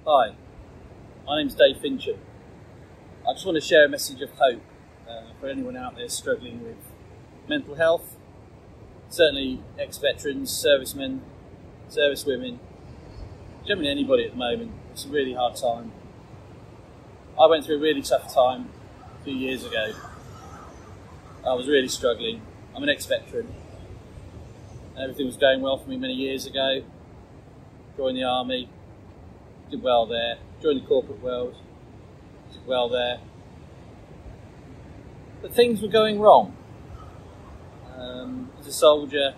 Hi, my name's Dave Fincham. I just want to share a message of hope for anyone out there struggling with mental health. Certainly ex-veterans, servicemen, servicewomen, generally anybody at the moment. It's a really hard time. I went through a really tough time a few years ago. I was really struggling. I'm an ex-veteran. Everything was going well for me many years ago. Joined the army, did well there. Joined the corporate world, did well there. But things were going wrong. As a soldier,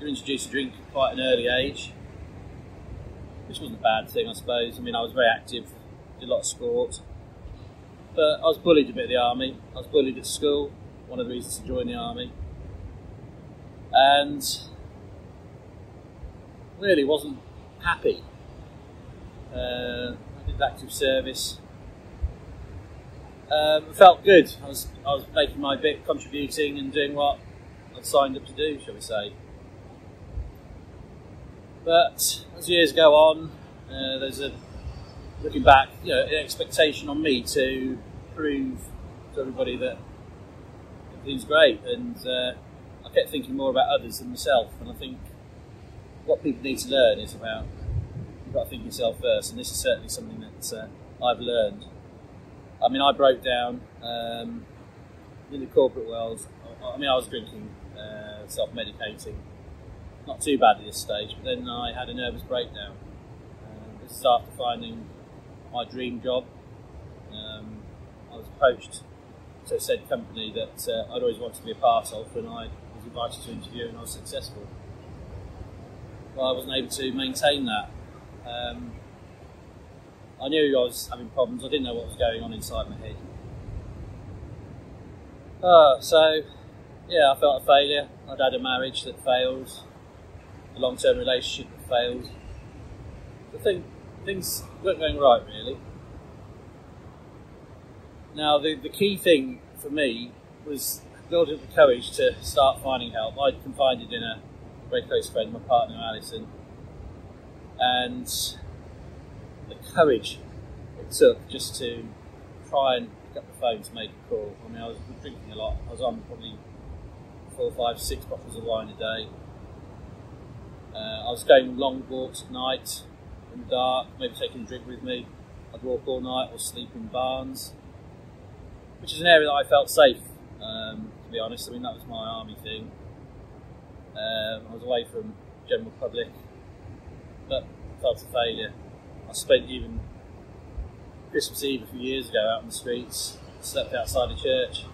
you're introduced to drink at quite an early age, which wasn't a bad thing, I suppose. I mean, I was very active, did a lot of sport. But I was bullied a bit at the army. I was bullied at school, one of the reasons to join the army. And really wasn't happy. I did active service. It felt good. I was making my bit, contributing and doing what I'd signed up to do, shall we say. But as years go on, there's looking back, an expectation on me to prove to everybody that everything's great, and I kept thinking more about others than myself. And I think what people need to learn is about, you've got to think yourself first, and this is certainly something that I've learned. I mean, I broke down in the corporate world. I mean, I was drinking, self-medicating, not too bad at this stage, but then I had a nervous breakdown. This is after finding my dream job. I was approached to said company that I'd always wanted to be a part of, and I was invited to interview, and I was successful. Well, I wasn't able to maintain that. I knew I was having problems. I didn't know what was going on inside my head. So, yeah, I felt a failure. I'd had a marriage that failed, a long-term relationship that failed. Things weren't going right, really. Now, the key thing for me was building up the courage to start finding help. I'd confided in a very close friend, my partner, Alli, and the courage it took just to try and pick up the phone to make a call. I mean, I was drinking a lot. I was on probably 4, 5, 6 bottles of wine a day. I was going long walks at night in the dark, maybe taking a drink with me. I'd walk all night or sleep in barns, which is an area that I felt safe, to be honest. I mean, that was my army thing. I was away from the general public, but I felt a failure. I spent even Christmas Eve a few years ago out on the streets, slept outside a church.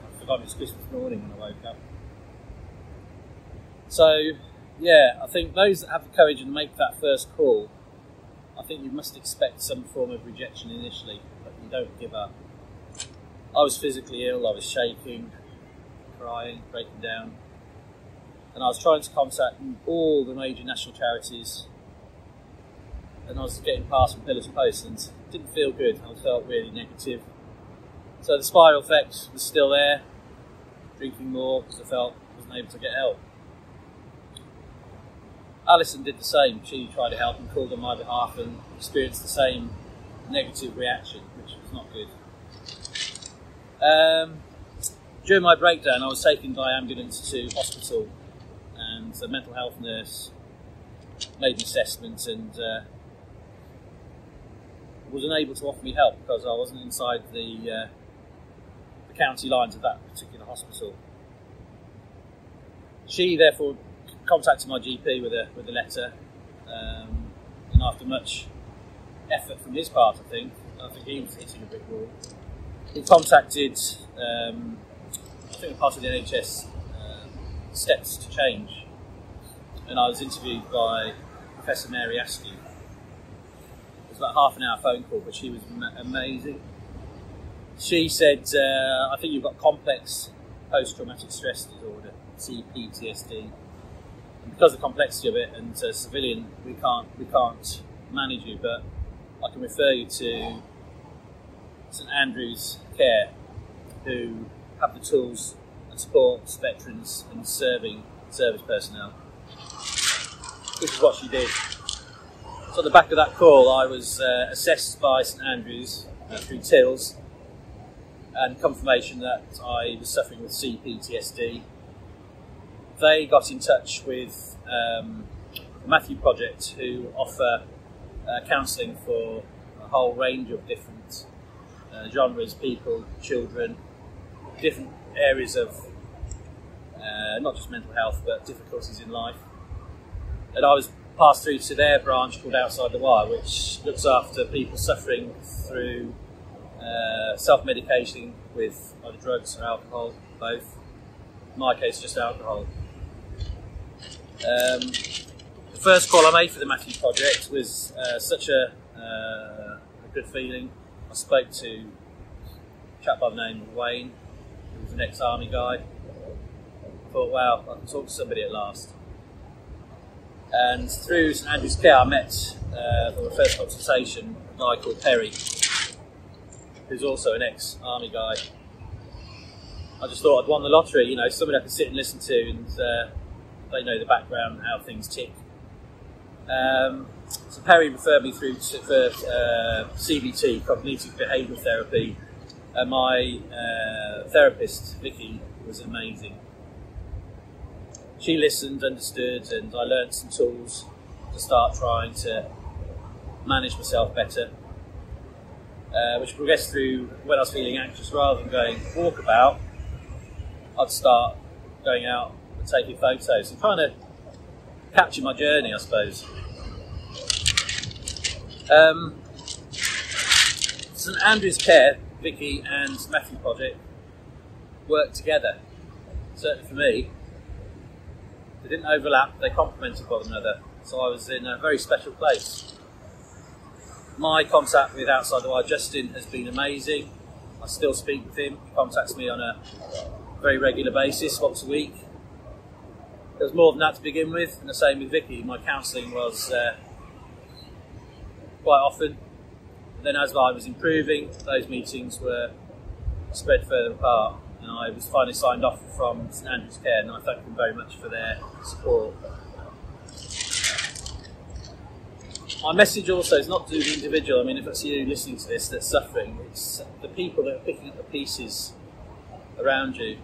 I forgot it was Christmas morning when I woke up. So, yeah, I think those that have the courage and make that first call, I think you must expect some form of rejection initially, but you don't give up. I was physically ill, I was shaking, crying, breaking down, and I was trying to contact all the major national charities, and I was getting passed from pillar to post and it didn't feel good. I felt really negative. So the spiral effect was still there, drinking more because I felt I wasn't able to get help. Alison did the same. She tried to help and called on my behalf and experienced the same negative reaction, which was not good. During my breakdown, I was taken by ambulance to hospital, and the mental health nurse made an assessment and was unable to offer me help because I wasn't inside the county lines of that particular hospital. She therefore contacted my GP with a letter, and after much effort from his part, I think he was hitting a brick wall. He contacted, I think, part of the NHS steps to change, and I was interviewed by Professor Mary Askew. It was about a half-an-hour phone call, but she was amazing. She said, I think you've got complex post-traumatic stress disorder, PTSD. And because of the complexity of it, and as a civilian, we can't manage you, but I can refer you to St Andrew's Care, who have the tools and supports veterans and serving service personnel. This is what she did. So on the back of that call, I was assessed by St Andrews through TILS, and confirmation that I was suffering with PTSD. They got in touch with the Matthew Project, who offer counselling for a whole range of different genres, people, children, different areas of not just mental health but difficulties in life. And I was passed through to their branch called Outside the Wire, which looks after people suffering through self-medicating with either drugs or alcohol, both. In my case, just alcohol. The first call I made for the Matthew Project was such a good feeling. I spoke to a chap by the name of Wayne, who was an ex-army guy. I thought, wow, I can talk to somebody at last. And through St Andrews Care, I met, for the first consultation, a guy called Perry, who's also an ex-army guy. I just thought I'd won the lottery, you know, somebody I could sit and listen to, and they know the background, how things tick. So Perry referred me through for CBT, cognitive behavioural therapy, and my therapist, Vicky, was amazing. She listened, understood, and I learned some tools to start trying to manage myself better, which progressed through when I was feeling anxious. Rather than going walkabout, I'd start going out and taking photos and trying to capture my journey, I suppose. St Andrews Care, Vicky and Matthew Project worked together, certainly for me. They didn't overlap, they complemented one another, so I was in a very special place. My contact with Outside the Wire, Justin, has been amazing. I still speak with him. He contacts me on a very regular basis, once a week. There was more than that to begin with, and the same with Vicky. My counselling was quite often. And then as I was improving, those meetings were spread further apart, and I was finally signed off from St Andrews Care, and I thank them very much for their support. My message also is not to the individual. I mean, if it's you listening to this that's suffering, it's the people that are picking up the pieces around you.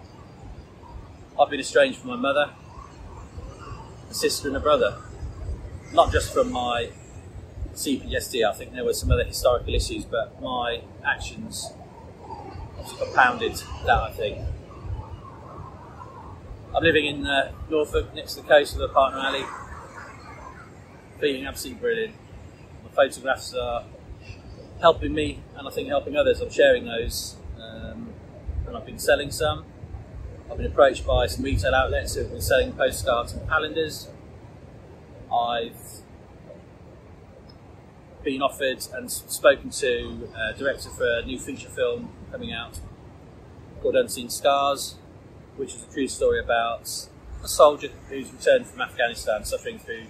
I've been estranged from my mother, a sister and a brother, not just from my PTSD. I think there were some other historical issues, but my actions compounded that, I think. I'm living in Norfolk, next to the coast with my partner Alli, feeling absolutely brilliant. My photographs are helping me, and I think helping others. I'm sharing those, and I've been selling some. I've been approached by some retail outlets who have been selling postcards and calendars. I've been offered and spoken to a director for a new feature film coming out called Unseen Scars, which is a true story about a soldier who's returned from Afghanistan suffering through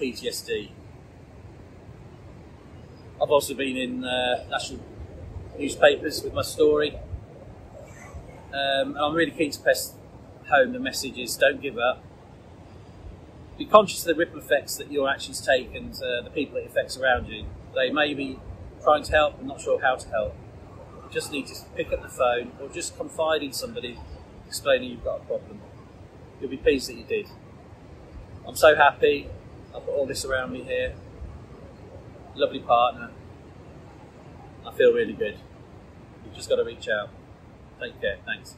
PTSD. I've also been in national newspapers with my story, and I'm really keen to press home the message is don't give up. Be conscious of the ripple effects that your actions take and the people it affects around you. They may be trying to help and not sure how to help. You just need to pick up the phone or just confide in somebody explaining you've got a problem. You'll be pleased that you did. I'm so happy. I've got all this around me here. Lovely partner. I feel really good. You've just got to reach out. Take care. Thanks.